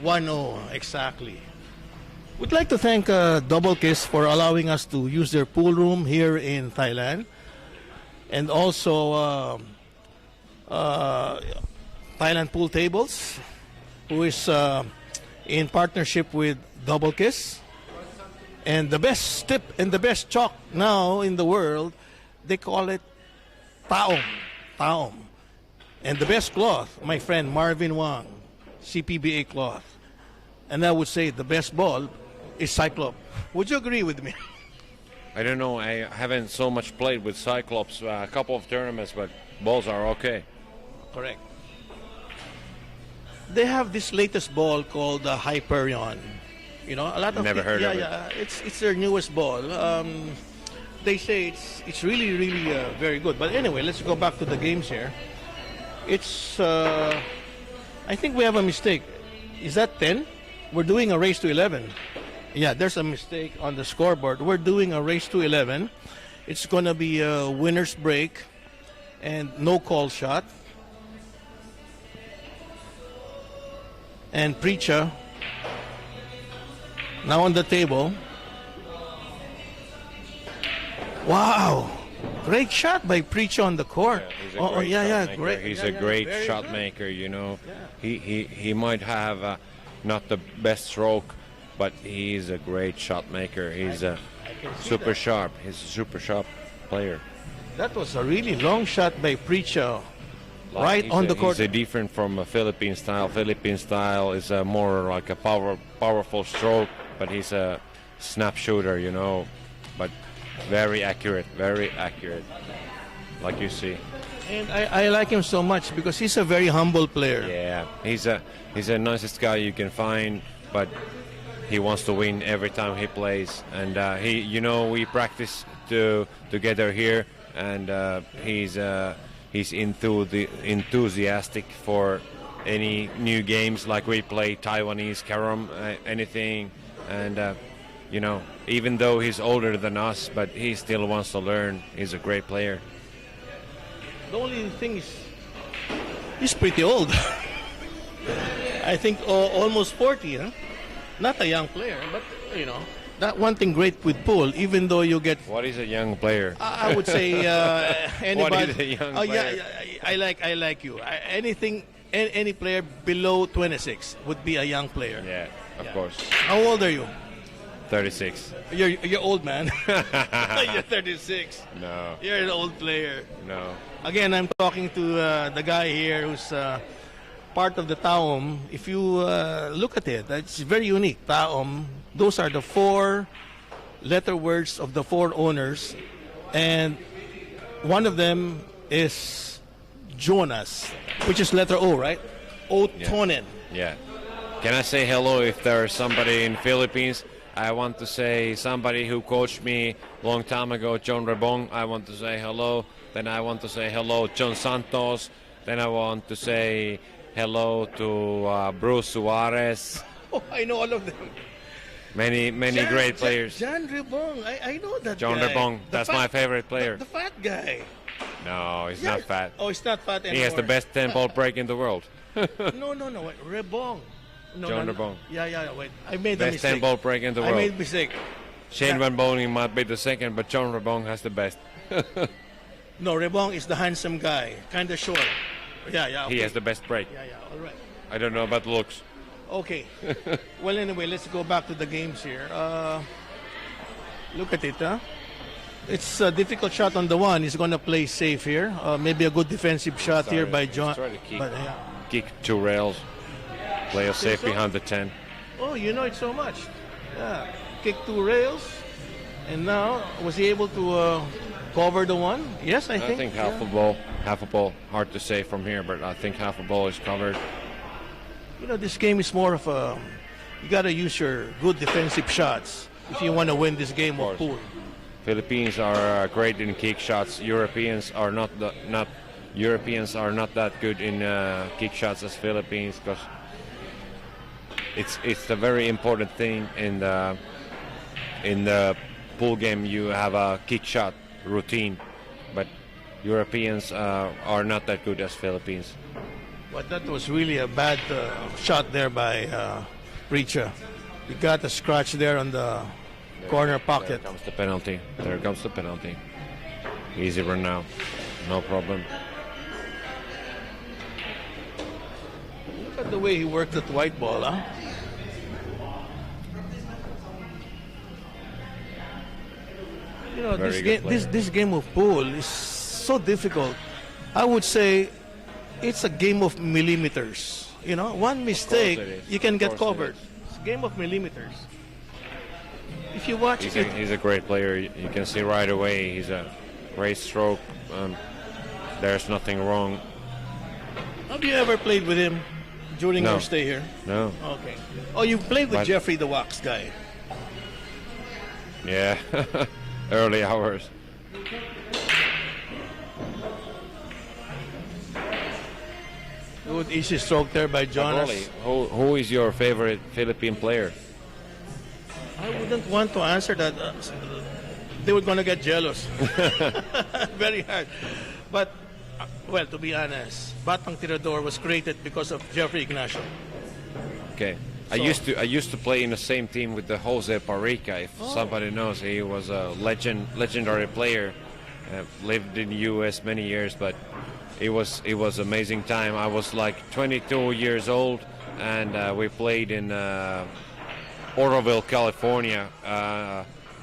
1-0, exactly. We'd like to thank Double Kiss for allowing us to use their pool room here in Thailand. And also Thailand Pool Tables, who is in partnership with Double Kiss. And the best tip and the best chalk now in the world, they call it taom. Taom. And the best cloth, my friend Marvin Wang, CPBA cloth. And I would say the best ball is Cyclops. Would you agree with me? I don't know. I haven't so much played with Cyclops. A couple of tournaments, but balls are okay. Correct. They have this latest ball called the Hyperion. You know, a lot of Never heard of it. Yeah, it's their newest ball. They say it's really very good. But anyway, let's go back to the games here. It's I think we have a mistake. Is that 10? We're doing a race to 11. Yeah, there's a mistake on the scoreboard. We're doing a race to 11. It's going to be a winner's break and no call shot. And Preecha now on the table. Wow. Great shot by Preecha on the court. Great. He's a great very shot good. maker, you know. Yeah. He might have not the best stroke, but he's a great shot maker. He's super sharp. He's a super sharp player. That was a really long shot by Preecha. Right on the court. He's different from a Philippine style. Philippine style is more like a powerful stroke, but he's a snap shooter, you know. But very accurate, like you see. And I like him so much because he's a very humble player. Yeah, he's the nicest guy you can find, but he wants to win every time he plays. And we practice together here, and he's enthusiastic for any new games, like we play Taiwanese carom, anything, and even though he's older than us, but he still wants to learn. He's a great player. The only thing is, he's pretty old. I think almost 40, huh? Not a young player, but that one thing great with pool, even though you get... What is a young player? I would say anybody... What is a young player? Yeah, I like you. Any player below 26 would be a young player. Yeah, of course. How old are you? 36. You're old, man. You're 36. No. You're an old player. No. Again, I'm talking to the guy here who's part of the Taom. If you look at it, it's very unique. Taom, those are the 4 letter words of the 4 owners. And one of them is Jonas, which is letter O, right? Otonen. Yeah. Can I say hello if there's somebody in Philippines? I want to say somebody who coached me a long time ago, John Rebong. I want to say hello. Then I want to say hello, John Santos. Then I want to say hello to Bruce Suarez. Oh, I know all of them. Many great players. John Rebong, I know that John guy. Rebong, that's my favorite player. The fat guy. No, he's not fat. Oh, he's not fat anymore. He has the best 10-ball break in the world. No, wait, Rebong. No, John Rebong. Yeah, wait. I made a best mistake. 10-ball break in the world. I made a mistake. Shane Van Boning might be the second, but John Rebong has the best. No, Rebong is the handsome guy, kind of short. Yeah. Okay. He has the best break. Yeah, all right. I don't know about looks. Okay. Well, anyway, let's go back to the games here. Look at it, huh? It's a difficult shot on the one. He's going to play safe here. Maybe a good defensive shot here by John. Try to kick, but, kick 2 rails. Play us safe behind the 10. Oh, you know it so much. Yeah. Kick 2 rails. And now, was he able to cover the one? Yes, I think. I think half a ball. Half a ball. Hard to say from here, but I think half a ball is covered. This game is more of a... You got to use your good defensive shots if you want to win this game of pool. Philippines are great in kick shots. Europeans are not that good in kick shots as Philippines, because it's a very important thing in the pool game. You have a kick shot routine, but Europeans are not that good as Philippines. But that was really a bad shot there by preecha. He got a scratch there on the corner pocket. There comes the penalty. There comes the penalty. Easy run now. No problem. Look at the way he worked that white ball, huh? You know, this game of pool is so difficult. I would say it's a game of millimeters. You know, one mistake, you can get covered. It's a game of millimeters. If you watch he's a great player. You can see right away he's a great stroke. There's nothing wrong. Have you ever played with him during your stay here? No. Okay. Oh, you played with Jeffrey the Wax guy. Yeah. Early hours. Good easy stroke there by Jonas. Who is your favorite Philippine player? I wouldn't want to answer that. They were going to get jealous. Very hard. But, well, to be honest, Batang Tirador was created because of Jeffrey Ignacio. Okay. I used to play in the same team with the Jose Preecha. If somebody knows, he was a legendary player. Lived in the U.S. many years, but it was amazing time. I was like 22 years old, and we played in Oroville, California,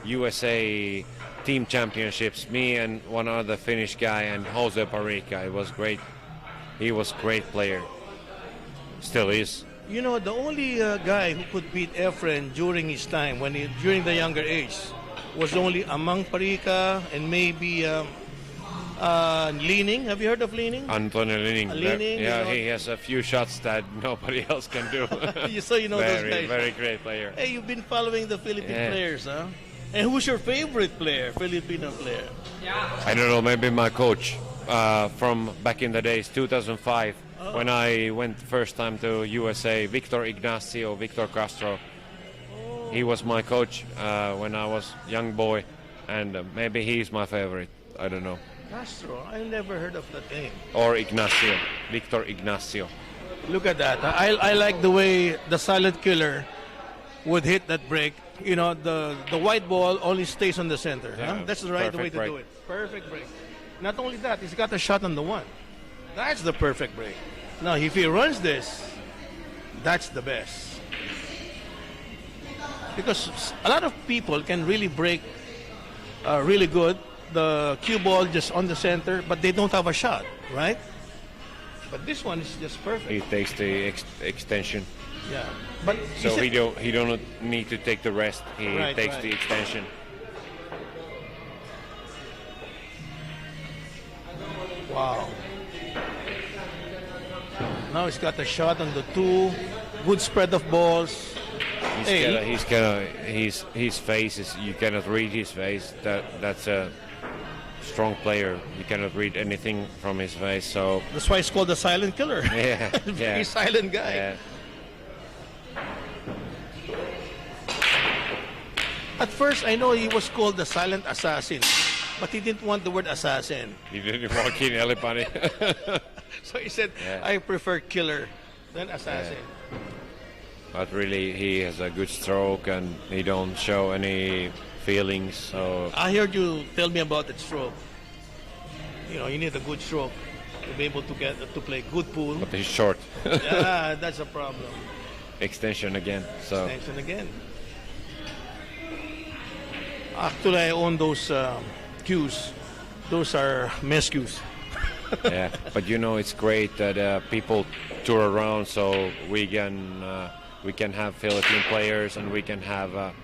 USA team championships. Me and one other Finnish guy and Jose Preecha. It was great. He was a great player. Still is. You know, the only guy who could beat Efren during his time, during the younger age, was only among Preecha and maybe Leaning. Have you heard of Leaning? Antonio Leaning. Leaning, yeah, you know. he has a few shots that nobody else can do. So you know those guys. Very great player. Hey, you've been following the Philippine players, huh? And who's your favorite player, Filipino player? I don't know, maybe my coach from back in the days, 2005, when I went first time to USA, Victor Castro. He was my coach when I was young boy, and maybe he's my favorite. I don't know. Castro, I never heard of that name. Or Ignacio, Victor Ignacio. Look at that. I like the way the silent killer would hit that break. You know, the white ball only stays on the center. Yeah, huh? That's the right way to do it. Perfect break. Not only that, he's got a shot on the one. That's the perfect break. Now, if he runs this, that's the best. Because a lot of people can really break really good. The cue ball just on the center, but they don't have a shot, right? But this one is just perfect. He takes the extension. Yeah, but so he don't need to take the rest. He takes the extension. Wow. Now he's got a shot on the two. Good spread of balls. His face is, you cannot read his face. That's a strong player. You cannot read anything from his face. So that's why he's called the silent killer. Yeah, Very silent guy. Yeah. At first, I know he was called the silent assassin, but he didn't want the word assassin. He didn't want to kill anybody. So he said, I prefer killer than assassin. Yeah. But really, he has a good stroke and he don't show any feelings. So I heard you tell me about that stroke. You know, you need a good stroke to be able to play good pool. But he's short. Yeah, that's a problem. Extension again. So extension again. Actually, I own those cues. Those are mess cues. Yeah, but you know, it's great that people tour around, so we can have Philippine players and we can have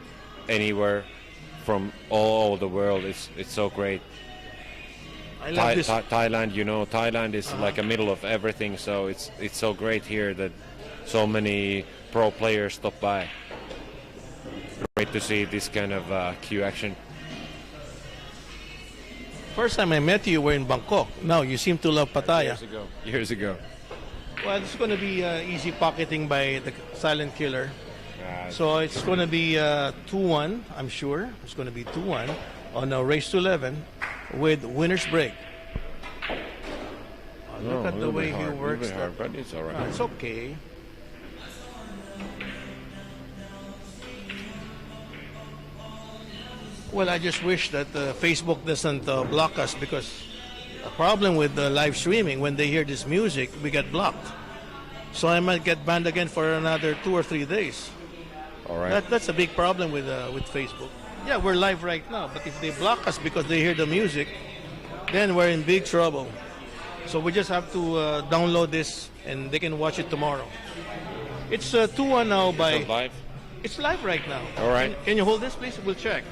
anywhere from all over the world. It's so great. I love this. Thailand, you know, Thailand is like a middle of everything, so it's so great here that so many pro players stop by. Great to see this kind of cue action. First time I met you, you were in Bangkok. Now you seem to love Pattaya. Years ago. Well, it's going to be easy pocketing by the silent killer. So it's going to be 2-1, I'm sure. It's going to be 2-1 on a race to 11 with winner's break. Look Oh, at a the little way bit he hard, works. little bit hard, but it's all right. It's okay. Well, I just wish that Facebook doesn't block us, because a problem with the live streaming, when they hear this music, we get blocked. So I might get banned again for another 2 or 3 days. All right. That's a big problem with Facebook. Yeah, we're live right now, but if they block us because they hear the music, then we're in big trouble. So we just have to download this, and they can watch it tomorrow. It's 2-1 now by... It's live. It's live right now. All right. Can you hold this, please? We'll check.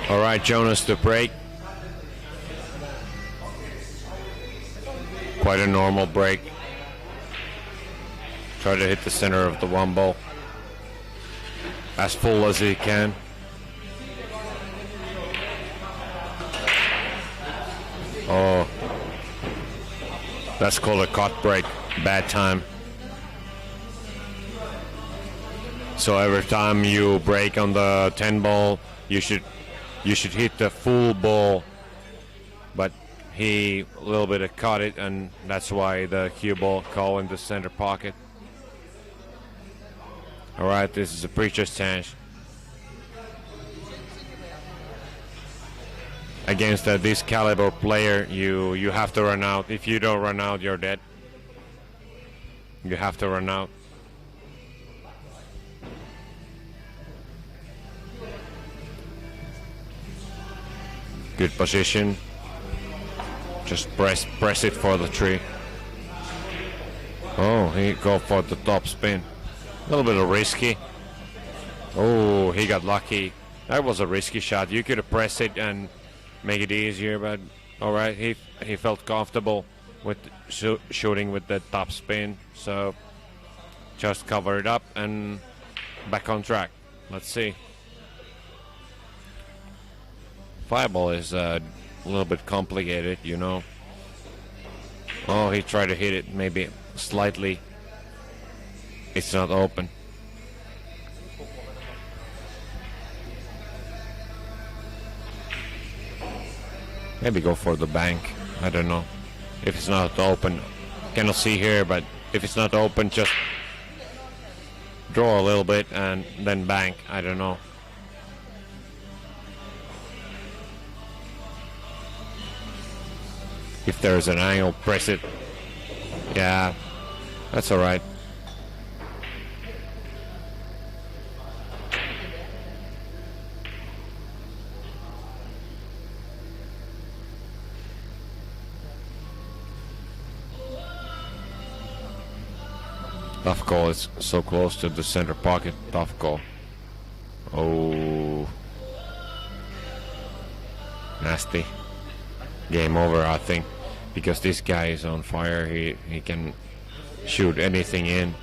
All right, Jonas to break. Quite a normal break. Try to hit the center of the one ball as full as he can. Oh, that's called a cut break. Bad time. So every time you break on the 10 ball, you should hit the full ball, but he a little bit caught it, and that's why the cue ball call in the center pocket. All right, this is a preacher's chance. Against this caliber player, you have to run out. If you don't run out, you're dead. You have to run out. Good position. Just press it for the tree. Oh, he go for the top spin. A little bit of risky. Oh, he got lucky. That was a risky shot. You could have pressed it and make it easier, but all right. He felt comfortable with shooting with the top spin, so just cover it up and back on track. Let's see. Fireball is a little bit complicated, you know. Oh, he tried to hit it maybe slightly. It's not open. Maybe go for the bank. I don't know. If it's not open, cannot see here, but if it's not open, just draw a little bit and then bank. I don't know. If there's an angle, press it. Yeah, that's all right. Tough call. It's so close to the center pocket. Tough call. Oh, nasty. Game over, I think, because this guy is on fire. He can shoot anything in.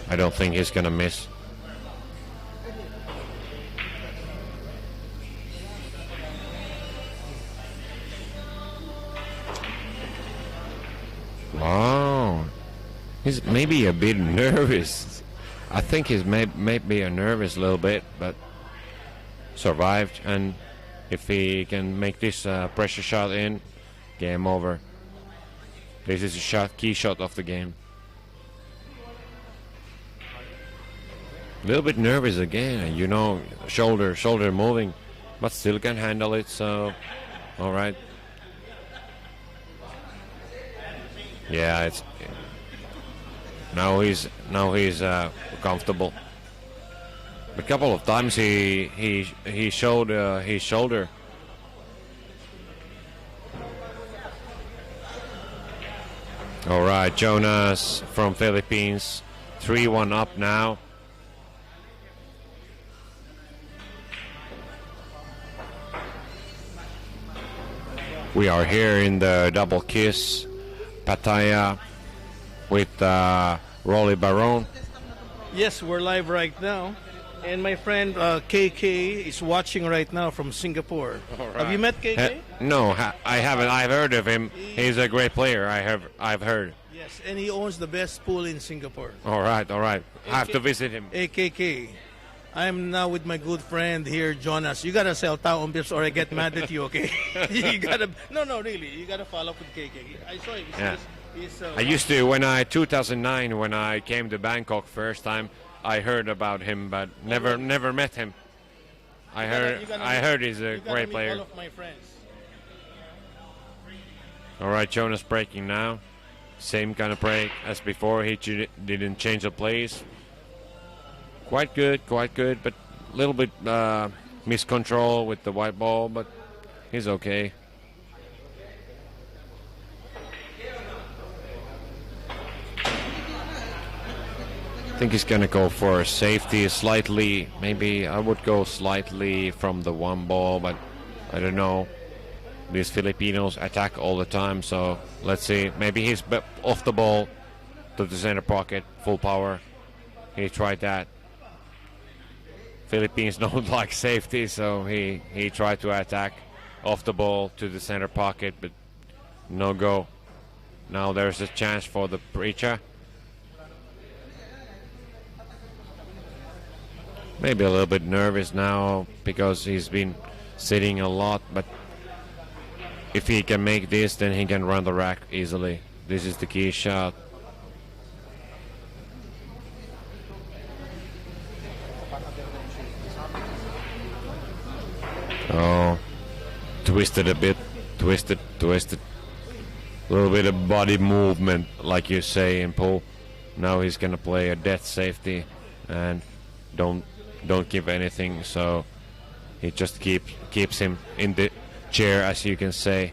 I don't think he's gonna miss. Wow, he's maybe a bit nervous. I think he's maybe a nervous little bit, but survived. And if he can make this pressure shot in, game over. This is a key shot of the game. A little bit nervous again, you know, shoulder moving, but still can handle it. So, all right. Yeah, it's now he's comfortable. A couple of times he showed his shoulder. All right, Jonas from Philippines, 3-1 up now. We are here in the double kiss, Pattaya with Rolly Baron. Yes, we're live right now. And my friend KK is watching right now from Singapore. Right. Have you met KK? No, I haven't. I've heard of him. He's a great player. I've heard. Yeah, Yes, and he owns the best pool in Singapore. All right, all right. I have to visit him. AKK. I'm now with my good friend here, Jonas. You gotta sell taong pips or I get mad at you, okay? You gotta, no, really. You gotta follow up with KK. I saw him. Yeah. He's, I used to, 2009, when I came to Bangkok first time, I heard about him, but never met him. I heard he's a great player. All of my friends. All right, Jonas breaking now. Same kind of break as before. He didn't change the place. Quite good, but a little bit miscontrol with the white ball, but he's okay. I think he's gonna go for safety slightly. Maybe I would go slightly from the one ball, but I don't know. These Filipinos attack all the time, so let's see. Maybe he's off the ball to the center pocket, full power. He tried that. Philippines don't like safety, so he tried to attack off the ball to the center pocket, but no go. Now there's a chance for the preecha. Maybe a little bit nervous now because he's been sitting a lot, but if he can make this, then he can run the rack easily. This is the key shot. Oh, twisted a bit, twisted. A little bit of body movement, like you say in pool. Now he's gonna play a dead safety and don't give anything. So he just keeps him in the chair, as you can say.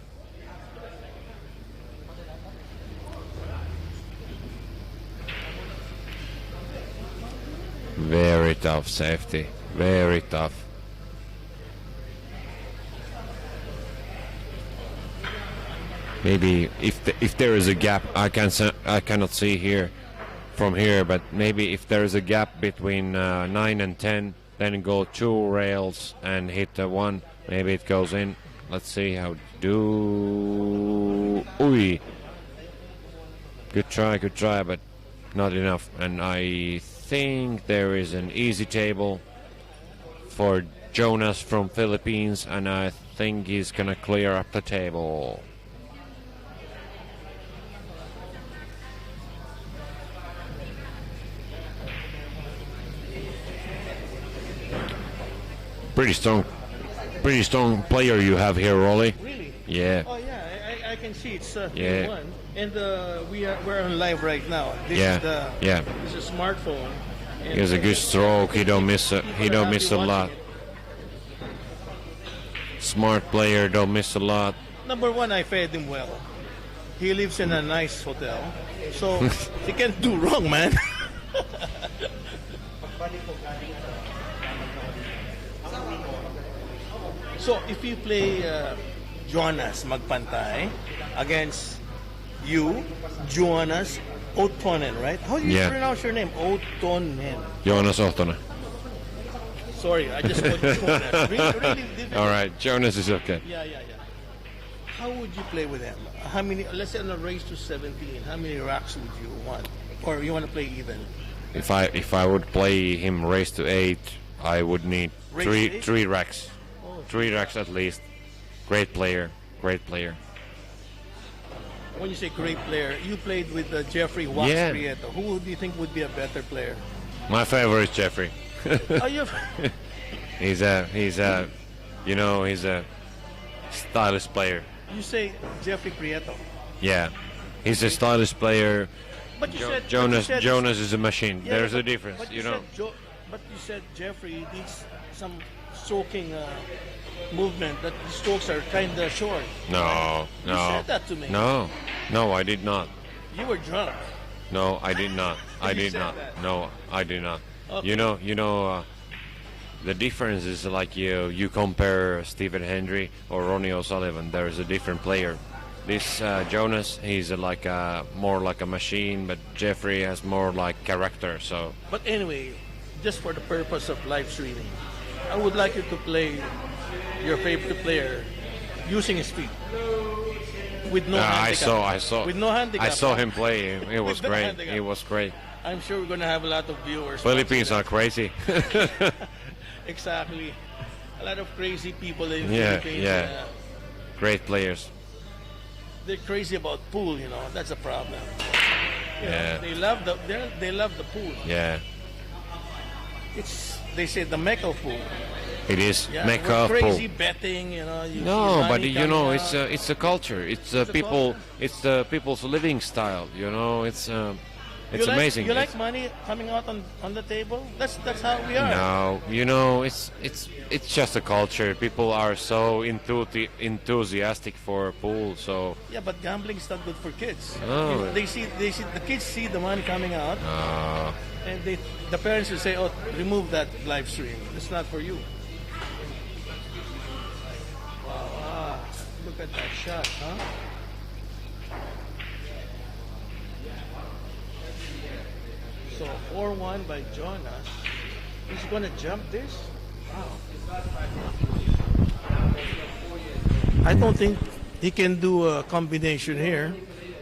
Very tough safety, very tough. Maybe if there is a gap, I cannot see here from here, but maybe if there is a gap between 9 and 10, then go 2 rails and hit the 1. Maybe it goes in. Let's see how do. Oi. Good try, but not enough. And I think there is an easy table for Jonas from Philippines, and I think he's gonna clear up the table. Pretty strong player you have here, Rolly. Really? Yeah. Oh yeah, I can see it's Yeah. one. And we're on live right now. This Yeah. This is a smartphone. And He has a good stroke. He don't miss a lot. Smart player, don't miss a lot. Number one, I fed him well. He lives in a nice hotel, so he can't do wrong, man. So if you play Jonas Magpantay against you, Jonas Otonen, right? How do you Yeah. pronounce your name? Otonen. Jonas Ohtonen. Sorry, I just called you Jonas. Really difficult. All right, Jonas is okay. Yeah. How would you play with him? How many? Let's say on a race to 17, how many racks would you want? Or you want to play even? If I would play him race to 8, I would need Race to eight? three racks. Oh. 3 racks at least. Great player. When you say great player, you played with Jeffrey Wax Yeah. Prieto. Who do you think would be a better player? My favorite is Jeffrey. Oh, you He's a he's a stylish player. you say Jeffrey Prieto, Yeah, he's a stylish player. but you said Jonas is a machine. Yeah, There's but- a difference, but you know. But you said Jeffrey needs some stroking movement. That the strokes are kind of short. No. You said that to me. No, I did not. You were drunk. No, I did not. I You did said not. that. No, I did not. Okay. You know. The difference is like you compare Stephen Hendry or Ronnie O'Sullivan. There is a different player. This Jonas, he's more like a machine, but Jeffrey has more like character. So But anyway, just for the purpose of live streaming, I would like you to play your favorite player using his feet. with no handicap. I saw. With no handicap. I saw huh? him play. It was With no great. handicap. It was great. I'm sure we're going to have a lot of viewers. Philippines watching are crazy. that. Exactly. A lot of crazy people in Yeah, Philippines. yeah. Great players. They're crazy about pool, you know. That's a problem. You know, Yeah. they love the pool. Yeah, They say the Mecca of pool. it is. Yeah, Mecca with of crazy pool. betting, you know. You see No, but money you know, coming it's out. a culture. It's a people. culture. It's the people's living style. You know, it's amazing. You like It's- money coming out on the table? That's how we are. No, you know, it's just a culture. People are so enthusiastic for pool. So Yeah, but gambling is not good for kids. Oh. They see the kids see the money coming out, and the parents will say, "Oh, remove that live stream. It's not for you." Wow, look at that shot, huh? So 4-1 by Jonas. He's gonna jump this? Wow. I don't think he can do a combination here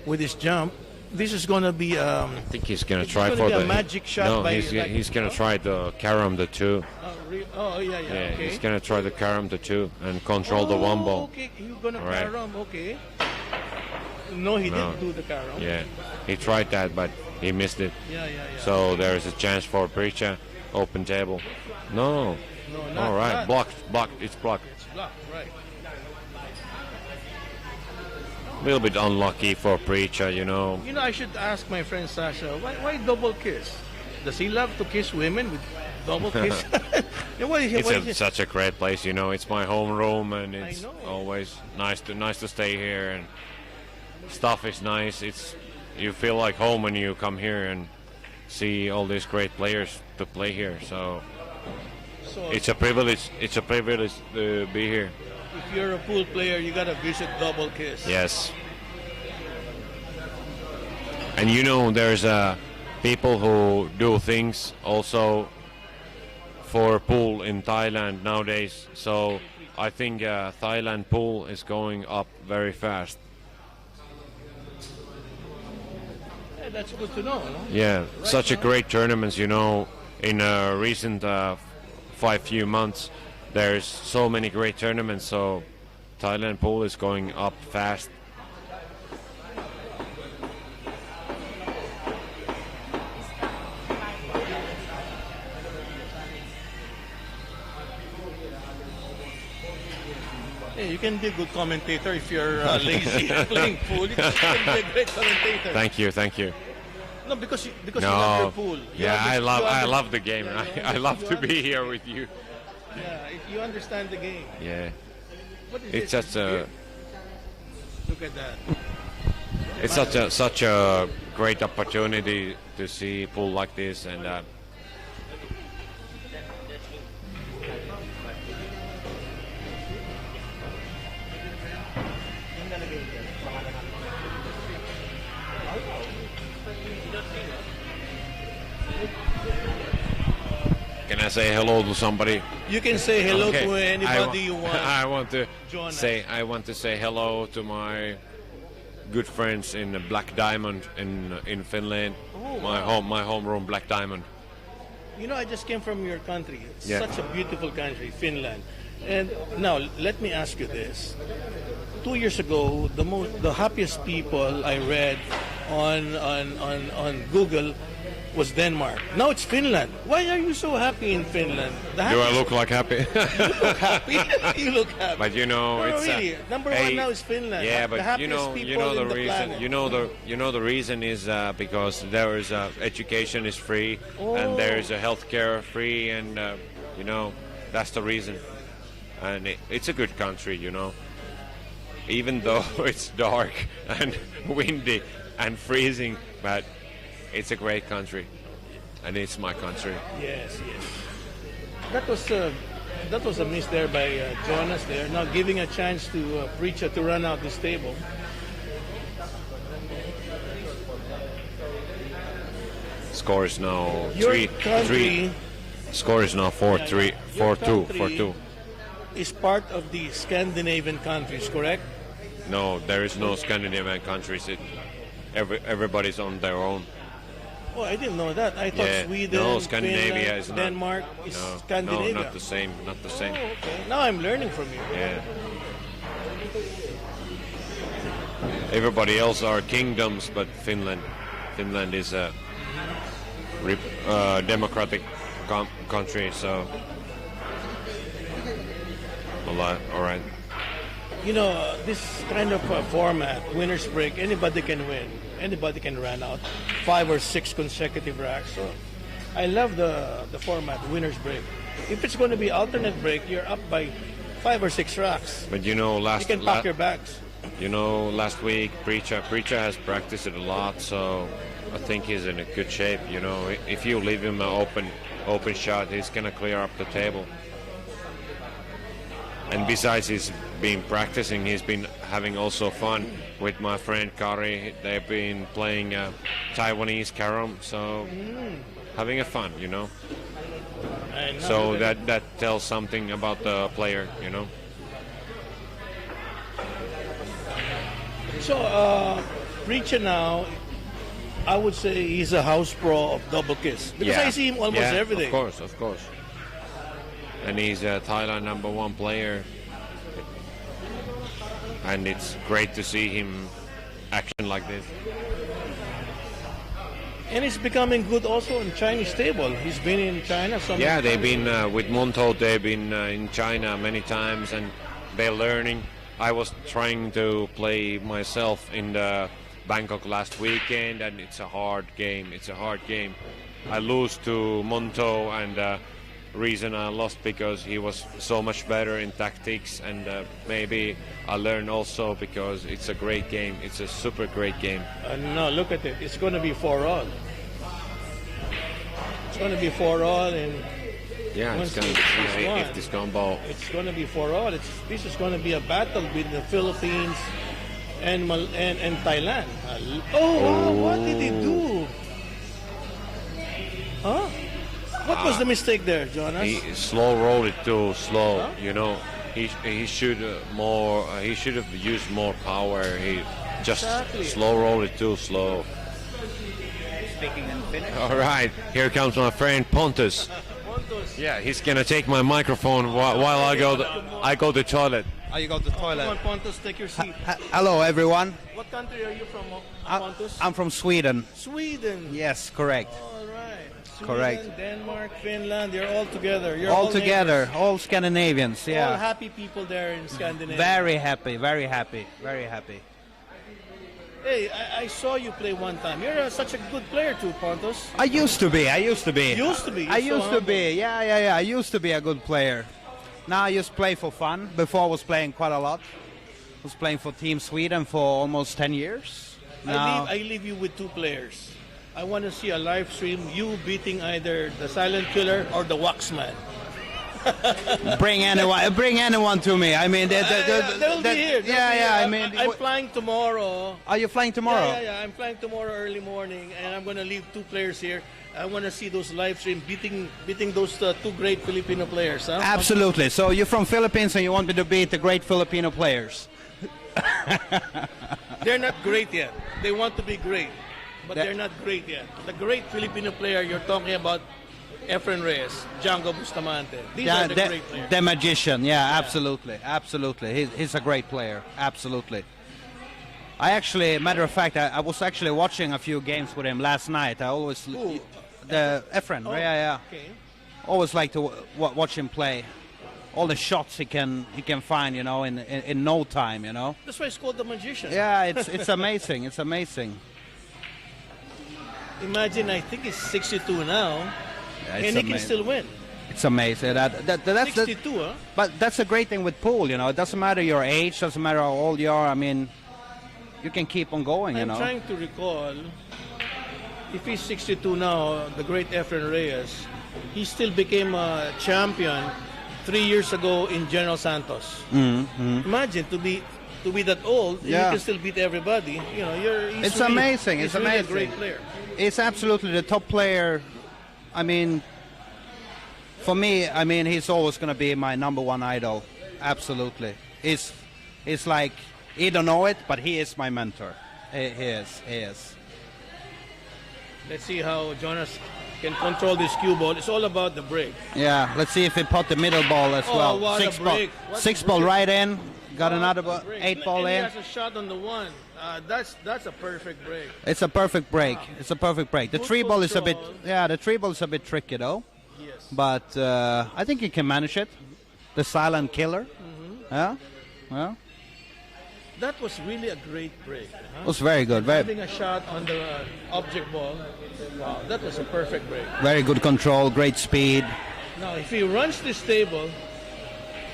with his jump. This is gonna be I think he's gonna It's try gonna for be a the magic shot No, by he's gonna try the carom the two. oh yeah, Yeah, okay. he's gonna try the carom the two and control the one ball. Okay, you're gonna Right. carom, okay. No, he No. didn't do the carom. Yeah, he tried that, but he missed it. Yeah. So there's a chance for preecha. Open table. No. No, not All right, not. blocked. It's blocked. It's blocked, right. A little bit unlucky for preecha, you know. You know, I should ask my friend Sasha, why double kiss? Does he love to kiss women with double kiss? Yeah, It's such a great place, you know. It's my home room, and it's know. always nice to stay here, and stuff is nice. You feel like home when you come here and see all these great players to play here. So So it's a privilege. It's a privilege to be here. if you're a pool player, you gotta visit Double Kiss. Yes. And you know, there's people who do things also for pool in Thailand nowadays. So I think Thailand pool is going up very fast. Yeah, that's good to know. No? Yeah, such a now. great tournaments. You know, in recent few months, there's so many great tournaments. So Thailand pool is going up fast. Hey, you can be a good commentator if you're lazy and playing pool. You can be a great commentator. Thank you. No, because you love your pool. I love the game. I love to be here with you. Yeah, if you understand the game. Yeah, What is it's it? just a Look at that. it's such a great opportunity to see pool like this, and can I say hello to somebody? You can say hello Okay. to anybody you want. I want to Jonas. say hello to my good friends in the Black Diamond in Finland. Oh, my wow. homeroom Black Diamond. You know, I just came from your country. It's Yeah. such a beautiful country, Finland. And now, let me ask you this. 2 years ago, the happiest people I read on Google was Denmark. Now it's Finland. Why are you so happy in Finland? Do I look like happy? You look happy. You look happy. But you know, No, it's really. Number one now is Finland. Yeah, The but happiest people the in the reason. planet. The reason is because there is education is free, and there is a healthcare free, and that's the reason. And it's a good country, you know. Even though it's dark and windy and freezing, but it's a great country, and it's my country. Yes. That was a miss there by Jonas there. Now giving a chance to Preecha to run out this table. Score is now Your 3-3. country Score is now 4-3, Your 4-2, country 4-2. is part of the Scandinavian countries, correct? No, there is no Scandinavian countries. Everybody's on their own. Oh, I didn't know that. I thought Sweden, no, Scandinavia Finland, is not, Denmark is Scandinavia. No, not the same. Not the same. Oh, okay. Now I'm learning from you. Yeah. Everybody else are kingdoms, but Finland is a democratic country. So, all right. You know, this kind of format, winner's break, anybody can win. Anybody can run out 5 or 6 consecutive racks. So I love the format, winner's break. If it's going to be alternate break, you're up by 5 or 6 racks. But you know, you can pack your bags. You know, last week Preecha has practiced it a lot, so I think he's in a good shape. You know, if you leave him an open shot, he's gonna clear up the table. And besides, he's been practicing. He's been having also fun with my friend Kari. They've been playing Taiwanese carom, so having a fun, you know. So that tells something about the player, you know. So, Preecha now, I would say he's a house pro of double kiss. Because I see him almost every day. Of course. And he's a Thailand #1 player. And it's great to see him action like this. And he's becoming good also in Chinese table. He's been in China so many times. They've been, with Monto, they've been in China many times, and they're learning. I was trying to play myself in the Bangkok last weekend, and it's a hard game. I lose to Monto, and reason I lost because he was so much better in tactics, and maybe I learned also because it's a great game. It's a super great game. No, look at it. It's going to be 4-all. It's going to be 4-all, and it's going to be if this combo. It's going to be 4-all. This is going to be a battle between the Philippines and Thailand. Wow, what did he do? Huh? What was the mistake there, Jonas? He slow rolled it too slow. Huh? You know, he should he should have used more power. He just slow rolled it too slow. Speaking in Finnish. All right, here comes my friend Pontus. Yeah, he's gonna take my microphone while I go to the toilet. Oh, you go to the toilet. Come on, Pontus, take your seat. Hello, everyone. What country are you from, Pontus? I'm from Sweden. Sweden. Yes, correct. All right. Sweden, Correct. Denmark, Finland, you're all together. You're all together, all Scandinavians, yeah. All happy people there in Scandinavia. Very happy, very happy, very happy. Hey, I saw you play one time. You're such a good player too, Pontus. I used to be. Yeah, I used to be a good player. Now I just play for fun. Before I was playing quite a lot. I was playing for Team Sweden for almost 10 years. Now, I leave you with 2 players. I want to see a live stream, you beating either the Silent Killer or the Waxman. bring anyone to me. I mean, they'll be here. I mean, I'm flying tomorrow. Are you flying tomorrow? Yeah. I'm flying tomorrow early morning, and I'm going to leave 2 players here. I want to see those live stream beating those 2 great Filipino players. Huh? Absolutely. So you're from Philippines, and you want me to beat the great Filipino players? They're not great yet. They want to be great, but they're not great yet. The great Filipino player you're talking about, Efren Reyes, Django Bustamante. These are the great players. The magician, absolutely. He's a great player, absolutely. I actually, matter of fact, I was actually watching a few games with him last night. I always, Efren, Okay. Always like to watch him play. All the shots he can find, you know, in no time, you know. That's why it's called the magician. Yeah, it's amazing. It's amazing. Imagine, I think he's 62 now, and he can still win. It's amazing. That's 62, huh? But that's a great thing with pool, you know. It doesn't matter your age, doesn't matter how old you are. I mean, you can keep on going, you know. I'm trying to recall, if he's 62 now, the great Efren Reyes, he still became a champion 3 years ago in General Santos. Imagine to be that old, you can still beat everybody. You know, it's amazing. It's really amazing. A great player. It's absolutely the top player. I mean, for me, I mean, he's always going to be my #1 idol. Absolutely. It's like He don't know it, but he is my mentor. He is. He is. Let's see how Jonas can control this cue ball. It's all about the break. Yeah, let's see if he put the middle ball as Oh, well. what a Six ball, break. What a six ball break. right in. Got another What a break. 8 ball and in. He has a shot on the 1. That's a perfect break. It's a perfect break. It's a perfect break. The Good 3 ball is a bit, control. yeah, the 3 ball is a bit tricky though. Yes. But I think he can manage it. The silent killer. Yeah, yeah. That was really a great break. Huh? It was very good. Having a shot on the object ball. Wow, that was a perfect break. Very good control. Great speed. Now, if he runs this table,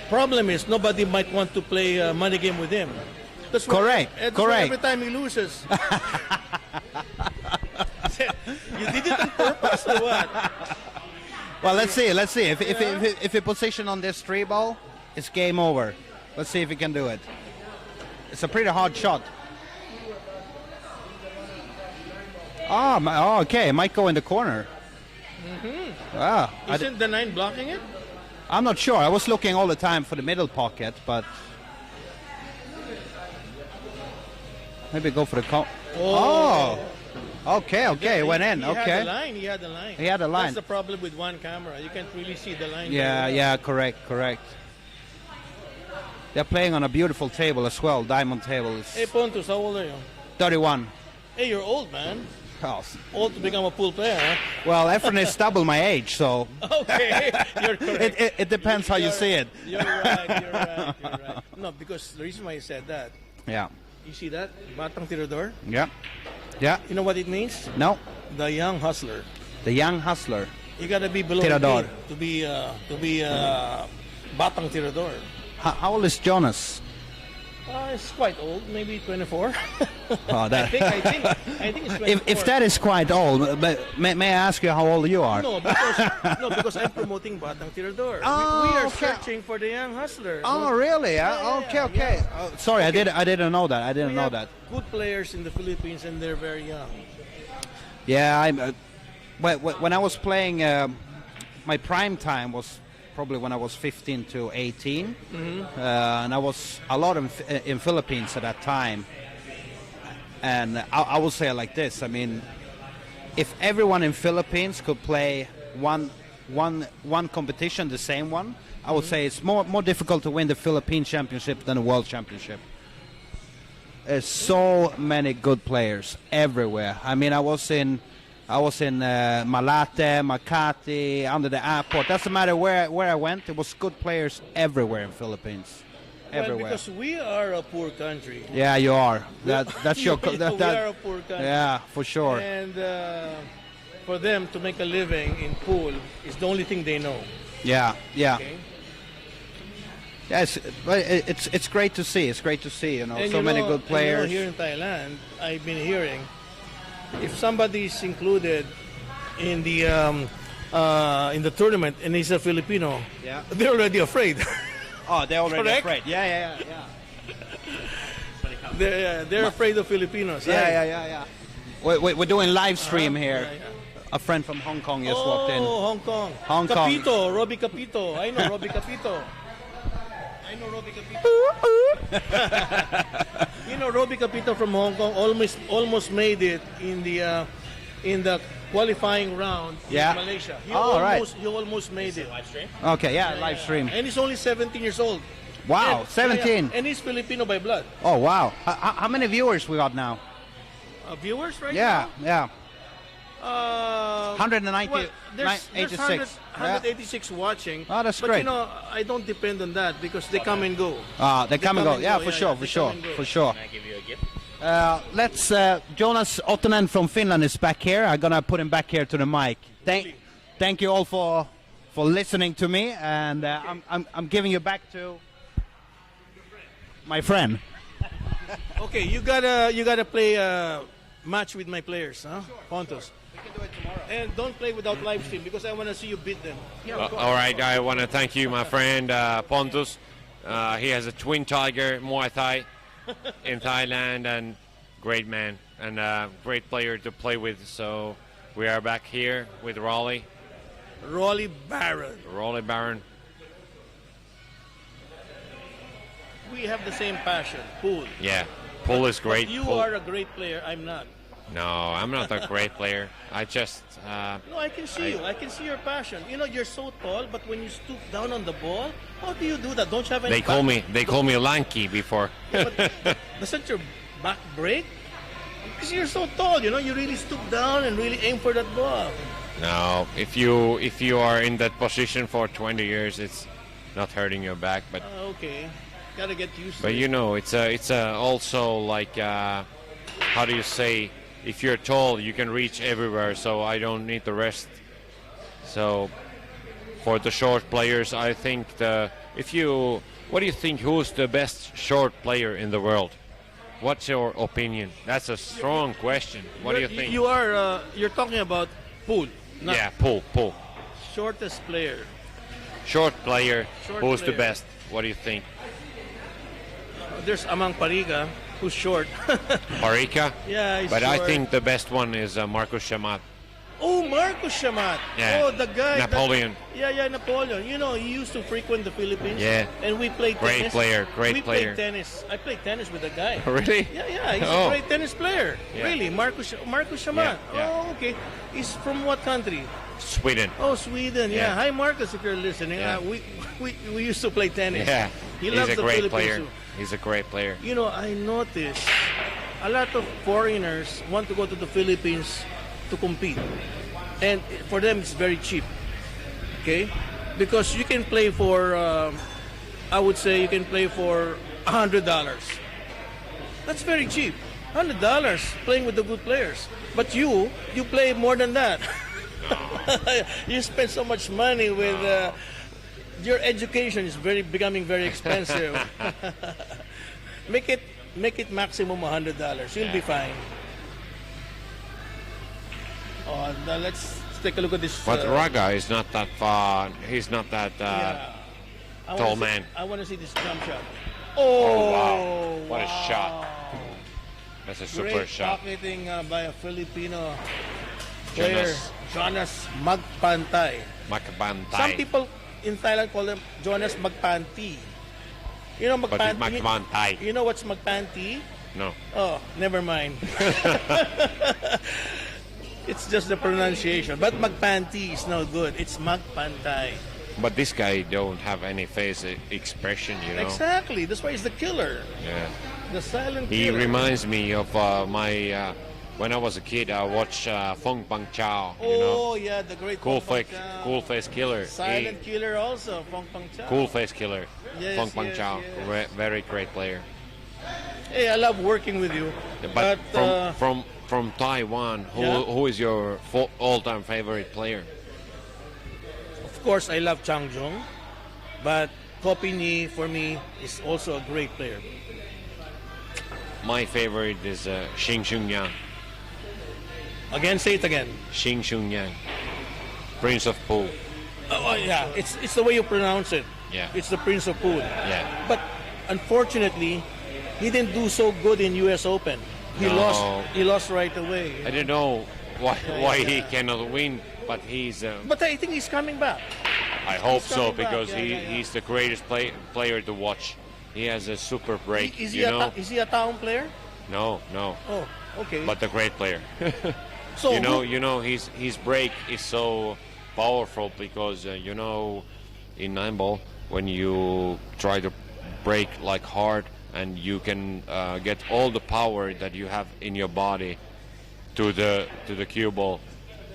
problem is nobody might want to play a money game with him. That's why, Correct, that's why correct. every time he loses. You did it on purpose or what? Well, let's see. Let's see. If he position on this 3 ball, it's game over. Let's see if he can do it. It's a pretty hard shot. Oh, okay. It might go in the corner. Isn't the 9 blocking it? I'm not sure. I was looking all the time for the middle pocket, but maybe go for the Oh. Okay. It went in. He had the Okay. line. He had the line. He had the line. That's the problem with one camera. You can't really see the line. Yeah. very well. Yeah. Correct. They're playing on a beautiful table as well. Diamond table is Hey, Pontus, how old are you? 31. Hey, you're old, man. Oh, Old to become a pool player, huh? well, Efren is double my age, so Okay, you're correct. it depends how you see it. You're right. No, because the reason why I said that, Yeah. you see that? Batang Tirador? Yeah. Yeah. You know what it means? No. The young hustler. The young hustler. You gotta be below Tirador. 18 to be Batang Tirador. How old is Jonas? It's quite old, maybe 24. Oh, that. I think it's 24. If that is quite old, but may I ask you how old you are? No, because I'm promoting Batang Tirador. Oh, we are okay. searching for the young hustler. Oh, really? Okay. yeah. Sorry, I didn't know that. I didn't We know have that. good players in the Philippines, and they're very young. Yeah, when I was playing, my prime time was probably when I was 15 to 18, and I was a lot in Philippines at that time. And I will say it like this: I mean, if everyone in Philippines could play one competition, the same one, I would say it's more difficult to win the Philippine Championship than the World Championship. There's so many good players everywhere. I mean, I was in Malate, Makati, under the airport. Doesn't matter where I went. There was good players everywhere in Philippines. Everywhere. Well, because we are a poor country. Yeah, you are. That's your. We are a poor country. Yeah, for sure. And for them to make a living in pool is the only thing they know. Yeah. Okay? Yes, it's great to see. It's great to see. And so many good players. Here in Thailand, I've been hearing if somebody is included in the tournament and he's a Filipino, Yeah. they're already afraid. Oh, they're already Correct? afraid. Yeah. They're afraid of Filipinos. right? Yeah. We're doing live stream here. Yeah. A friend from Hong Kong just walked in. Oh, Hong Kong. Hong Kong. Capito, Robbie Capito. I know Robbie Capito. You know Robbie Capito from Hong Kong almost made it in the qualifying round Yeah. in Malaysia. He almost made it. Okay, yeah, live stream. And he's only 17 years old. Wow, And- 17. And he's Filipino by blood. Oh, wow. How many viewers we got now? Viewers right Yeah. now? 190, well, there's 86. 186 watching. Oh, that's but great. you know, I don't depend on that because they come and go. They come and go. Yeah, for yeah, sure, they for sure, come and go. for sure. Can I give you a gift? Let's. Jonas Ottonen from Finland is back here. I'm gonna put him back here to the mic. Thank you all for listening to me, and I'm giving you back to my friend. Okay, you gotta play a match with my players, huh? Pontus. We can do it tomorrow. And don't play without live stream because I want to see you beat them. All right, I want to thank you, my friend Pontus. He has a twin tiger Muay Thai in Thailand, and great man and great player to play with. So we are back here with Rolly Rolly Barron. Baron. we have the same passion, pool. Yeah, pool is great. But you Pool- are a great player. I'm not. No, I'm not a great player. I just No, I can see you. I can see your passion. You know, you're so tall, but when you stoop down on the ball, how do you do that? Don't you have any? they call me lanky before. But doesn't your back break? Because you're so tall. You know, you really stoop down and really aim for that ball. No, if you are in that position for 20 years, it's not hurting your back. But Okay, gotta get used to but it. you know, it's also like how do you say? If you're tall, you can reach everywhere. So I don't need the rest. So for the short players, I think what do you think? Who's the best short player in the world? What's your opinion? That's a strong question. What do you think? You're talking about pool. Not Yeah, pool. shortest player. Short player. Short Who's the player. best? What do you think? There's Amang Pariga, who's short. Preecha? Yeah, he's But I short. think the best one is Marcus Shamat. Oh, Marcos Shamat. Yeah. Oh, the guy. Napoleon. Yeah, Napoleon. You know, he used to frequent the Philippines. Yeah. And we played Great tennis. player, great we player. played tennis. I played tennis with the guy. Really? Yeah, he's Oh. a great tennis player. Yeah. Really, Marcos Shamat. Yeah. Oh, okay. He's from what country? Sweden. Oh, Sweden. Yeah. Yeah. Hi, Marcos, if you're listening. Yeah. We used to play tennis. Yeah. He He's loves a the great Philippines player. too. He's a great player. You know, I noticed a lot of foreigners want to go to the Philippines to compete. And for them, it's very cheap. Okay? Because you can play for, I would say you can play for $100. That's very cheap. $100 playing with the good players. But you play more than that. You spend so much money with your education is becoming very expensive. Make it maximum $100. You'll be fine. Oh, now let's take a look at this. But Raga is not that far. He's not that yeah. I wanna tall see- man. I want to see this jump shot. Oh, wow. What a shot. That's a super Great shot. pocketing by a Filipino player, Jonas. Jonas Magpantay. Magpantay. Some people in Thailand call him Jonas Magpanty. You know But it's Magpantay. You know what's Magpanty? No. Oh, never mind. It's just the pronunciation. But Magpanty is no good. It's Magpantay. But this guy don't have any face expression, you know. Exactly. That's why he's the killer. Yeah. The silent He killer. reminds me of my when I was a kid. I watched Fong Pang Chao. You know, Oh, yeah, the great cool Fong Pang face, Chao. cool face killer. Silent killer also, Fong Pang Chao. Cool face killer. Yes, Fong Pang yes, Chao, yes. very great player. Hey, I love working with you. But But, from Taiwan, Yeah. who is your all-time favorite player? of course, I love Chang Jung. But Kopi Ni, for me, is also a great player. My favorite is Xing Shun Yang. Again, say it again. Xing Shun Yang, Prince of Pool. Oh, yeah, it's the way you pronounce it. Yeah. It's the Prince of Pool. Yeah. But unfortunately, he didn't do so good in U.S. Open. He No. lost. He lost right away. I don't know why he cannot win, but he's. But I think he's coming back. I hope He's so coming back, because yeah, yeah. he's the greatest player to watch. He has a super break, Is he you know. is he a town player? No, Oh, okay. but a great player. so you know, his break is so powerful because you know, in nine ball when you try to break like hard and you can get all the power that you have in your body to the cue ball.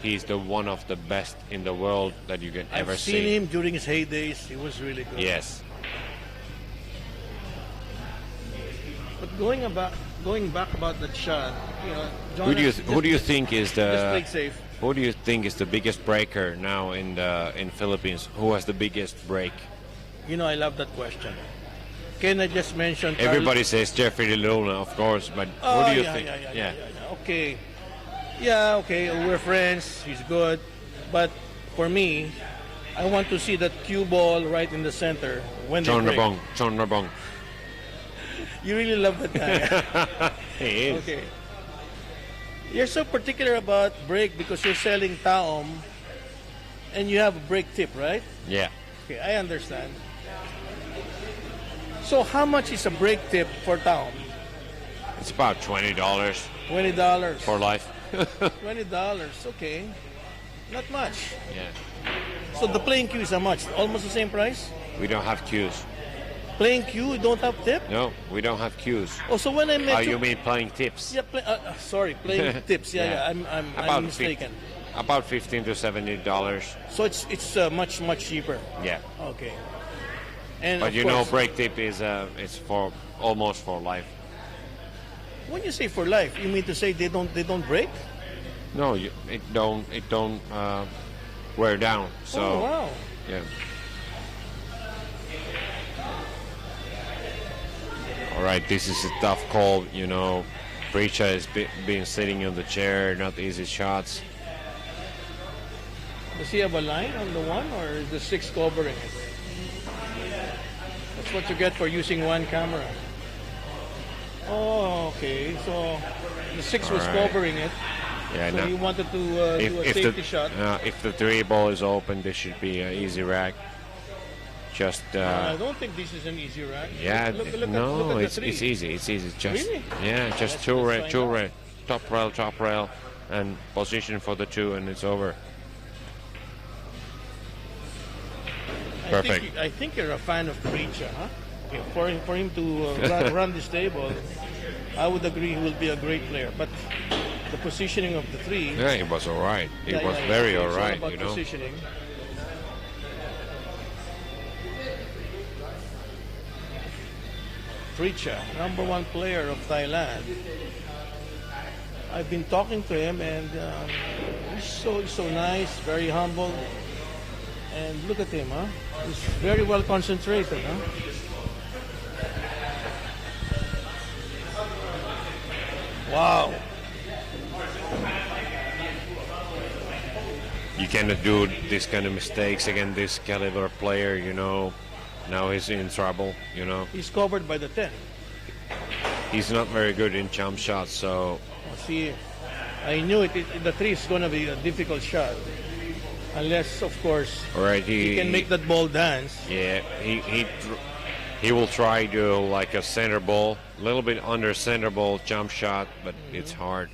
He's the one of the best in the world that you can ever I've seen see. him during his heydays. He was really good. Yes. But going back about that shot, you know, Who do you Jonas, who do you think is just play the safe? who do you think is the biggest breaker now in Philippines? Who has the biggest break? You know, I love that question. Can I just mention? Everybody says Jeffrey Luna, of course, but Oh, who do you yeah, think? Yeah. Okay. Yeah, okay. We're friends. He's good. But for me, I want to see that cue ball right in the center when John they break. Rabong. John Rabong. You really love that guy. He is. Okay. You're so particular about break because you're selling taom and you have a break tip, right? Yeah. Okay, I understand. So how much is a break tip for town? It's about $20 $20. for life. $20. Okay, not much. Yeah. So the playing cue is how much? Almost the same price. We don't have queues. Playing cue, you don't have tip? No, we don't have queues. Oh, so when I met Oh, you mean playing tips? Yeah, sorry, playing tips. Yeah, Yeah. I'm mistaken. About $15 to $17. So it's much cheaper. Yeah. Okay. And But of you know, course, break tip is it's for almost for life. when you say for life, you mean to say they don't break? No, it don't wear down. So Oh wow. yeah. All right, this is a tough call. You know, Preecha has been sitting on the chair, not easy shots. Does he have a line on the one, or is the 6 covering it? That's what you get for using one camera. Oh, okay. So the 6 was All right. covering it. Yeah, So now, he wanted to do a safety shot. if the 3 ball is open, this should be an easy rack. Just I don't think this is an easy rack. yeah, Look at no, the it's 3. easy. It's easy. Just Really? yeah, just Let's two find rail, top rail, and position for the 2, and it's over. Perfect. I think you're a fan of Preecha, huh? Okay, for him to run this table, I would agree he will be a great player. But the positioning of the 3, Yeah, it was all right. It yeah, was yeah, very it's all right. about You know. positioning. Preecha, number 1 player of Thailand. I've been talking to him, and he's so nice, very humble. And look at him, huh? He's very well concentrated, huh? Wow. You cannot do this kind of mistakes against this caliber player. You know. Now he's in trouble. You know. He's covered by the 10. He's not very good in jump shots, so Oh, see, I knew it. The 3 is going to be a difficult shot. Unless, of course, all right. he can make that ball dance. Yeah, he will try to like a center ball, a little bit under center ball jump shot, but it's hard.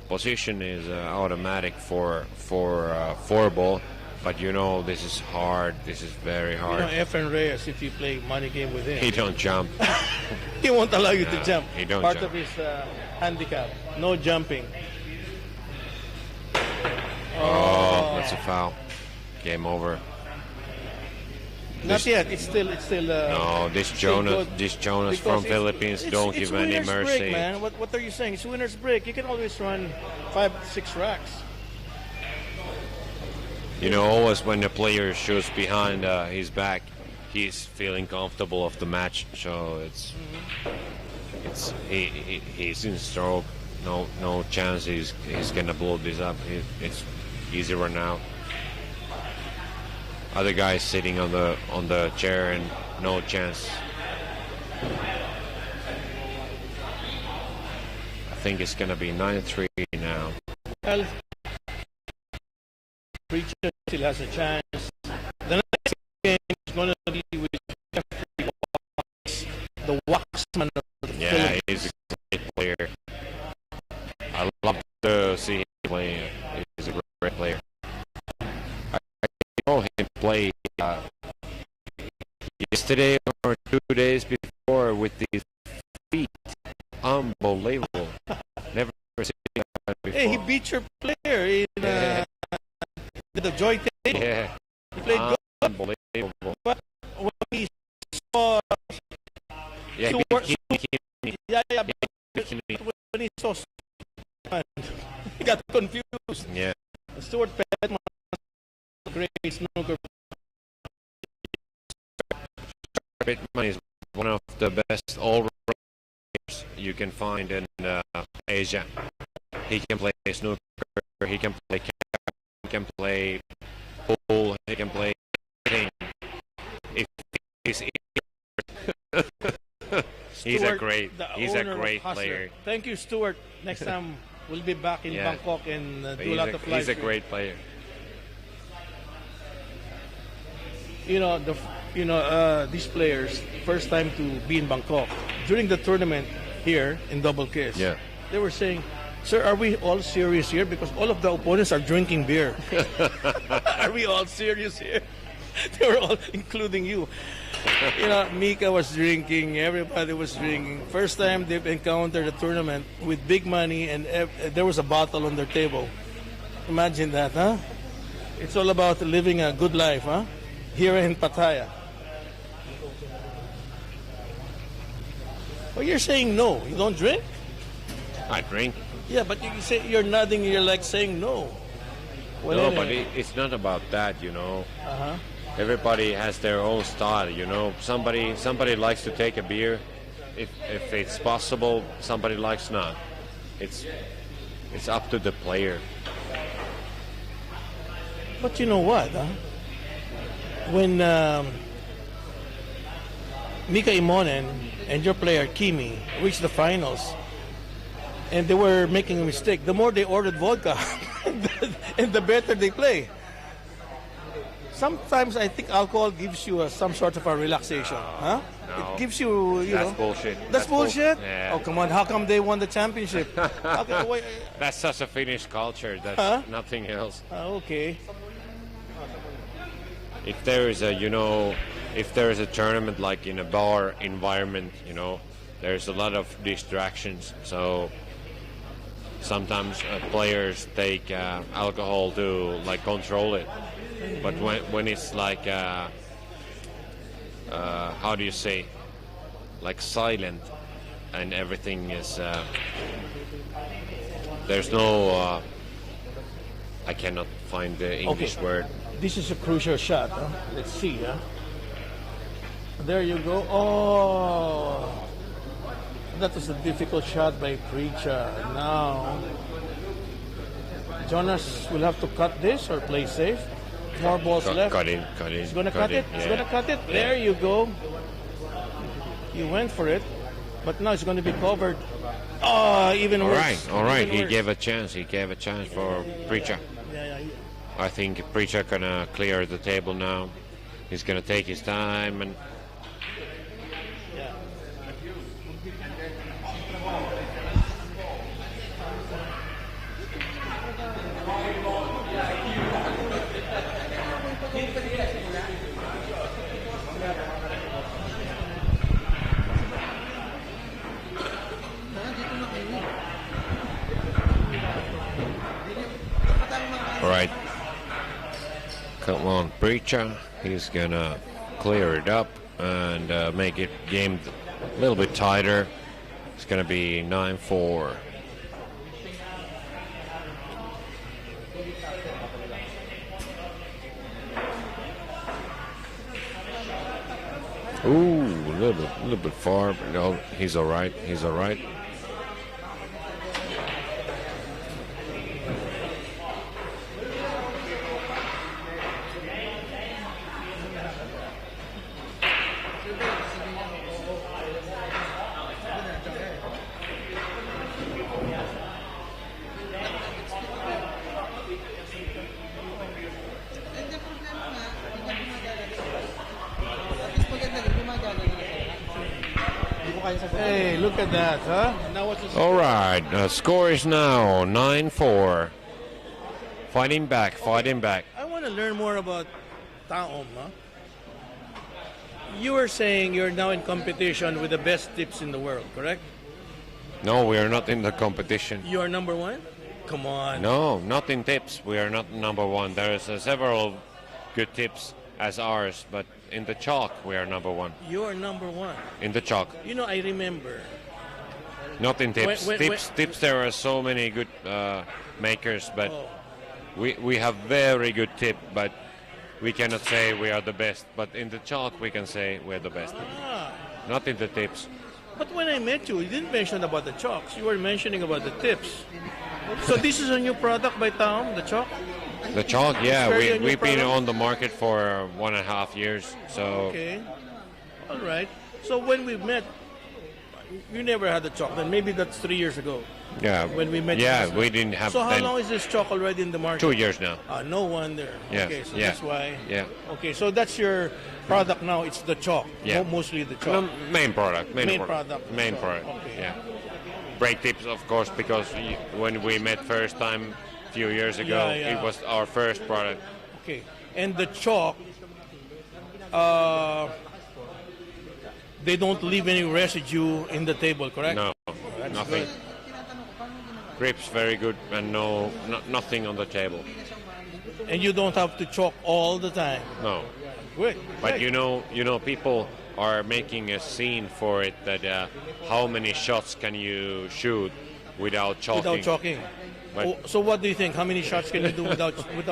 Position is automatic for 4 ball, but you know this is hard. This is very You hard. know, Efren Reyes, if you play money game with him, He don't jump. he won't allow you to No, jump. he don't Part jump. of his handicap, no jumping. Oh, that's a foul. Game over. Not This- yet. It's still. No, this still Jonas, good. this Jonas Because from Philippines don't it's give any winner's mercy. Break, man. What are you saying? It's winner's break. You can always run 5, 6 racks. You know, always when the player shoots behind his back, he's feeling comfortable of the match. So he's in stroke. No chance he's gonna blow this up. It's easy run out. Other guys sitting on the chair and no chance. I think it's gonna be 9-3 now. Well, Preacher still has a chance. The next game is going to be with Jeffrey Wax, the Waxman of the Yeah, Philippines. he's a great player. I love to see him play. He's a great player. I saw him play yesterday or 2 days before with these feet. Unbelievable. Never seen that before. Hey, he beat your player in Yeah. the joy table. Yeah. He played good, Unbelievable. but when he saw Yeah, Stuart, he but when he saw Stuart, he got confused. yeah. Stuart Petman, great snooker. Pittman is one of the best all-round players you can find in Asia. He can play snooker, he can play cap, he can play pool, he can play anything. If he's he's a Stuart, great, the he's a owner of great Hustler. player. Thank you, Stuart. Next time we'll be back in Yeah. Bangkok and do a lot of live He's a stream. great player. You know, these players, first time to be in Bangkok, during the tournament here in Double Kiss, Yeah. they were saying, "Sir, are we all serious here? Because all of the opponents are drinking beer." Are we all serious here? They were all, including you. Mika was drinking, everybody was drinking. First time they've encountered a tournament with big money and there was a bottle on their table. Imagine that, huh? It's all about living a good life, huh? Here in Pattaya. Well, you're saying no. You don't drink? I drink. Yeah, but you say you're nodding. You're like saying no. Well, No, anyway. but it's not about that, Uh-huh. Everybody has their own style, Somebody likes to take a beer, if it's possible. Somebody likes not. It's up to the player. But you know what? Huh? When Mika Imonen and your player Kimi reached the finals, and they were making a mistake, the more they ordered vodka, and the better they play. Sometimes I think alcohol gives you some sort of a relaxation, huh? No. It gives you, That's bullshit. That's bullshit. Yeah. Oh come on! How come they won the championship? Wait, That's such a Finnish culture. That's Huh? nothing else. okay. If there is a tournament like in a bar environment, there's a lot of distractions. So sometimes players take alcohol to like control it. But when it's like how do you say, like silent, and everything is there's no I cannot find the English word. This is a crucial shot. Huh? Let's see. Huh? There you go. Oh, that was a difficult shot by Preecha. Now, Jonas will have to cut this or play safe. More balls left. Cut in. He's gonna cut it. He's gonna cut it. There you go. He went for it, but now it's going to be covered. Oh, even worse. All right. Even He worse. gave a chance. For Preecha. Yeah. I think Preecha gonna clear the table now. He's gonna take his time and. Yeah. All right. Come on, Preecha. He's gonna clear it up and make it game a little bit tighter. It's gonna be 9-4. Ooh, a little bit far, but no, he's all right. He's all right. Hey, look at that, huh? Now what's the All right, score is now 9-4. Fighting back. I want to learn more about Taom, huh? You were saying you're now in competition with the best tips in the world, correct? No, we are not in the competition. You are number one? Come on. No, not in tips. We are not number one. There is several good tips as ours, but in the chalk we are number one. You are number one. In the chalk, I remember. not in tips. When- Tips. There are so many good makers, but Oh. we have very good tip, but we cannot say we are the best. But in the chalk we can say we're the best. Ah, Not in the tips. but when I met you, you didn't mention about the chalks. You were mentioning about the tips. So this is a new product by Taom, the chalk? The chalk, yeah, very a new we've been product? on the market for 1.5 years. So Okay. All right. So when we met, you never had the chalk. Then maybe that's 3 years ago. Yeah. When we met. Yeah, you. we didn't have. So how then long is this chalk already in the market? 2 years now. No wonder. Yes, Okay, so yeah, that's why. yeah. Okay, so that's your product now. It's the chalk. Yeah. Mostly the No, chalk. main product. Main product. Main So, product. okay. Yeah. Brake tips, of course, because when we met first time a few years ago, Yeah. it was our first product. Okay, and the chalk. They don't leave any residue in the table, correct? No, That's nothing. good. Grips very good, and nothing on the table. And you don't have to chalk all the time. No. Good. But Great. you know, people are making a scene for it that how many shots can you shoot without chalking? Without chalking. But- So what do you think? How many shots can you do without? What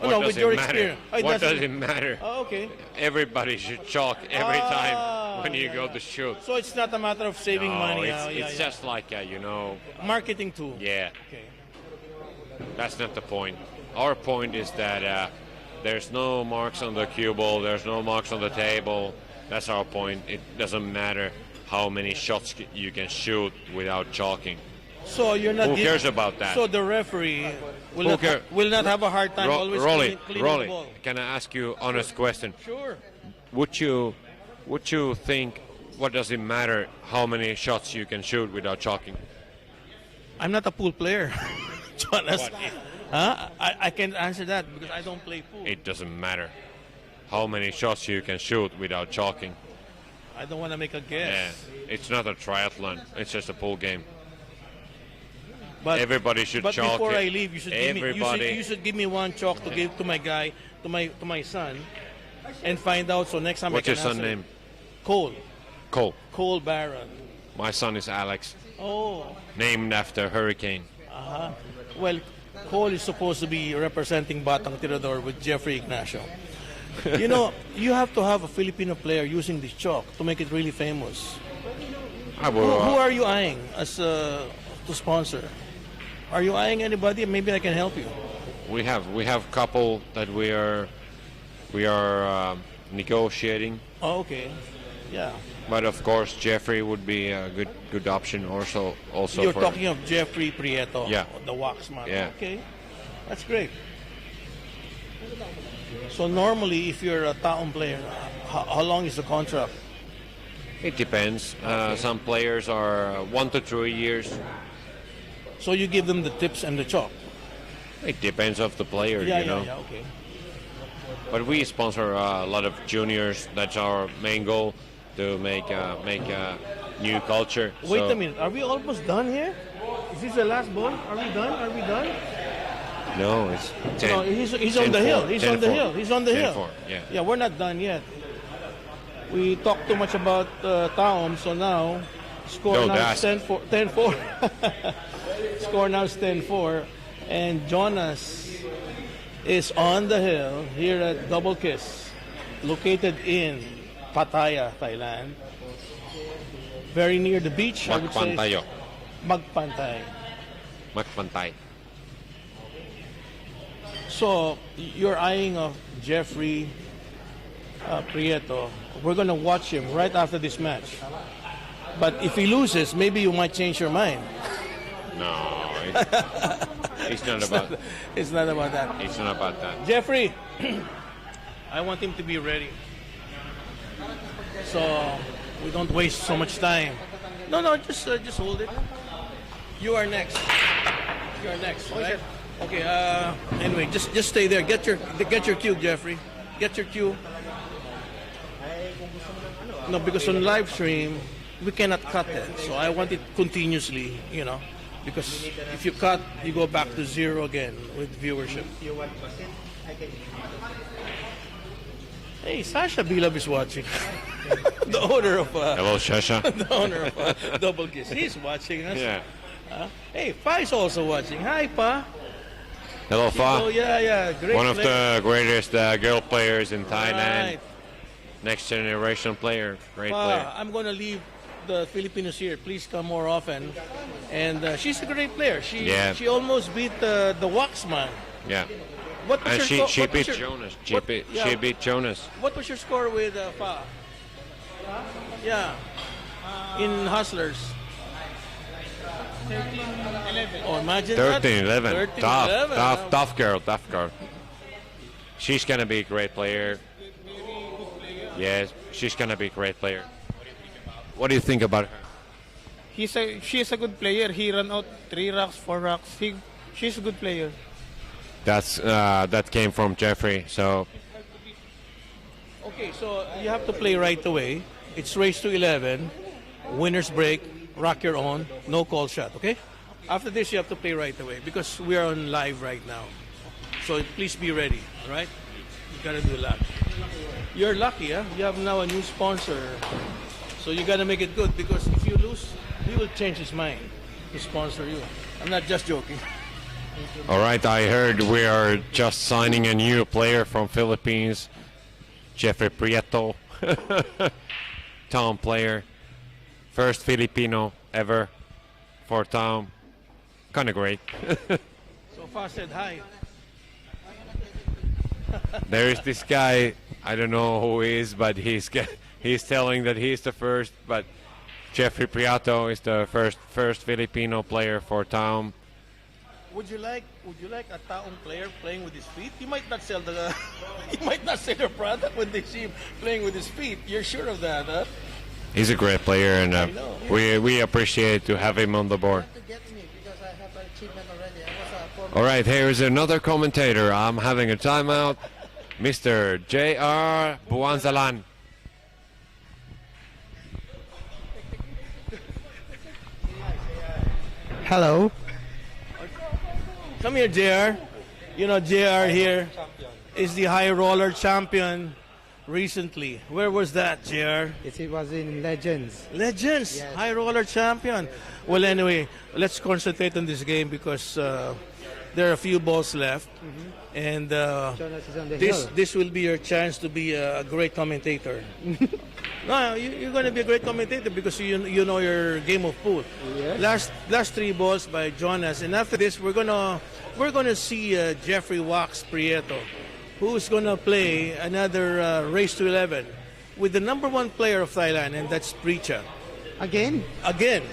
no, does with it your matter? experience. What does it matter? Oh, okay. Everybody should chalk every time when you go to shoot. So it's not a matter of saving No, money. it's just like marketing tool. yeah. Okay. That's not the point. Our point is that there's no marks on the cue ball, there's no marks on the table. That's our point. It doesn't matter how many shots you can shoot without chalking. So you're not. Who cares about that? So the referee will Who not, care- will not have a hard time always cleaning the Rolly, ball. can I ask you honest question? Sure. Would you think, what does it matter how many shots you can shoot without chalking? I'm not a pool player, Jonas. What if- Huh? I can't answer that because I don't play pool. It doesn't matter how many shots you can shoot without chalking. I don't want to make a guess. Yeah, it's not a triathlon. It's just a pool game. But Everybody should But chalk before it. I leave, you should give me. Everybody. You should give me one chalk to give to my guy, to my son, and find out. So next time What's I your can son answer. name? Cole. Cole. Cole Barron. My son is Alex, Oh. named after Hurricane. Well, Cole is supposed to be representing Batang Tirador with Jeffrey Ignacio. You know, you have to have a Filipino player using this chalk to make it really famous. I Who will, are you eyeing as to sponsor? Are you eyeing anybody? Maybe I can help you. we have couple that we are negotiating, Oh, okay. Yeah. but of course Jeffrey would be a good option also You're for talking of Jeffrey Prieto, Yeah. the Waxman. Yeah. Okay, that's great. So normally, if you're a Taon player, how long is the contract? It depends. Some players are 1 to 3 years. So you give them the tips and the chalk. It depends of the player, Yeah, you know. yeah, okay. But we sponsor a lot of juniors. That's our main goal, to make a new culture. Wait So a minute, are we almost done here? Is this the last ball? Are we done? Are we done? No, it's 10. No, he's on the 10-4, hill. He's on the 10-4. hill. He's on the hill. 10-4, yeah. Yeah, we're not done yet. We talked too much about Taom, so now score No, now that's- is 10-4. Score now is 10-4. And Jonas is on the hill here at Double Kiss, located in Pattaya, Thailand. Very near the beach, I would say. Magpantayo. Magpantay. Magpantay. So you're eyeing of Jeffrey Prieto. We're going to watch him right after this match. But if he loses, maybe you might change your mind. No, it's not about. It's not about that. It's not about that. Jeffrey, I want him to be ready. So we don't waste so much time. No, just hold it. You are next. You are next, right? Okay. Anyway, just stay there. Get your cue, Jeffrey. Get your cue. No, because on live stream we cannot cut it. So I want it continuously, you know, because if you cut, you go back to zero again with viewership. Hey, Sasha Bilab is watching. The owner of Hello, Shasha. the owner of Double Kiss. He's watching us. Yeah. Hey, Pa's also watching. Hi, Pa. Hello, Oh, Fa. yeah. Great One of player. the greatest girl players in Thailand. Right. Next generation player. Great Pa, player. I'm going to leave the Filipinos here. Please come more often. And she's a great player. Yeah. She almost beat the Waxman. Yeah. What was And your she what was beat your- Jonas. what- She yeah. beat Jonas. What was your score with Fa? Yeah. in Hustlers? 13-11. Oh, imagine that. 13-11. 13-11, Tough girl. She's gonna be a great player. Yes, she's gonna be a great player. What do you think about her? She is a good player. He ran out 3 racks, 4 racks. She's a good player. That came from Jeffrey. So Okay, so you have to play right away. It's race to 11, winner's break, rock your own, no call shot, okay? After this, you have to play right away because we are on live right now. So please be ready, all right? You gotta do luck. You're lucky, huh? You have now a new sponsor. So you gotta make it good because if you lose, he will change his mind to sponsor you. I'm not just joking. all right, I heard we are just signing a new player from Philippines, Jeffrey Prieto, town player, first Filipino ever for town. Kind of great. So far said hi. There is this guy, I don't know who he is, but he's telling that he's the first, but Jeffrey Prieto is the first Filipino player for town. Would you like a taong player playing with his feet? You might not sell the you might not sell your product when they see him playing with his feet. You're sure of that, huh? He's a great player, and we appreciate to have him on the board. To get me because I have an achievement already. I was a former. All right, here's another commentator. I'm having a timeout. Mr. J.R. Buanzalan. Hello. Come here, JR. You know, JR here is the high roller champion recently. Where was that, JR? It was in Legends. Legends, Yes. high roller champion. Well, anyway, let's concentrate on this game because there are a few balls left. And Jonas is on the hill. this will be your chance to be a great commentator. No, you're going to be a great commentator because you know your game of pool. Yes. Last 3 balls by Jonas, and after this we're gonna see Jeffrey Wax Prieto, who's gonna play another race to 11 with the number 1 player of Thailand, and that's Preecha. Again? Again.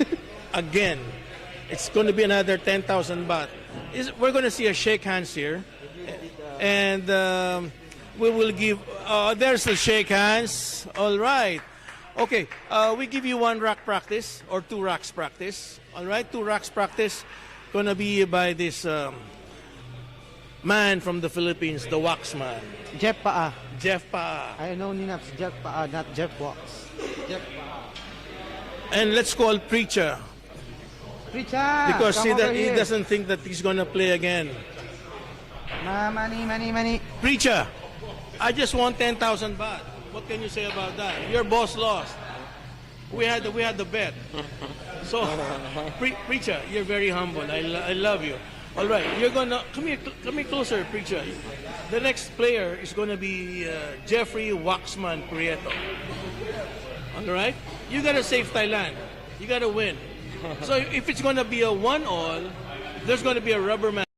It's going to be another 10,000 baht. We're going to see a shake hands here, and we will give. There's the shake hands. All right. Okay. We give you 1 rack practice or 2 racks practice. All right. 2 racks practice. Gonna be by this man from the Philippines, the Wax man, Jeff Paa. Jeff Pa. I know him as Jeff Paa, not Jeff Wax. Jeff Paa. And let's call Preecha Preecha, because come he over here. doesn't think that he's gonna play again. Money. Preecha, I just won 10,000 baht. What can you say about that? Your boss lost. We had the bet. So, Preecha, you're very humble. I love you. All right, you're gonna come here closer, Preecha. The next player is gonna be Jeffrey Waxman Prieto. All right, you gotta save Thailand. You gotta win. So if it's gonna be a 1-all, there's gonna be a rubber match.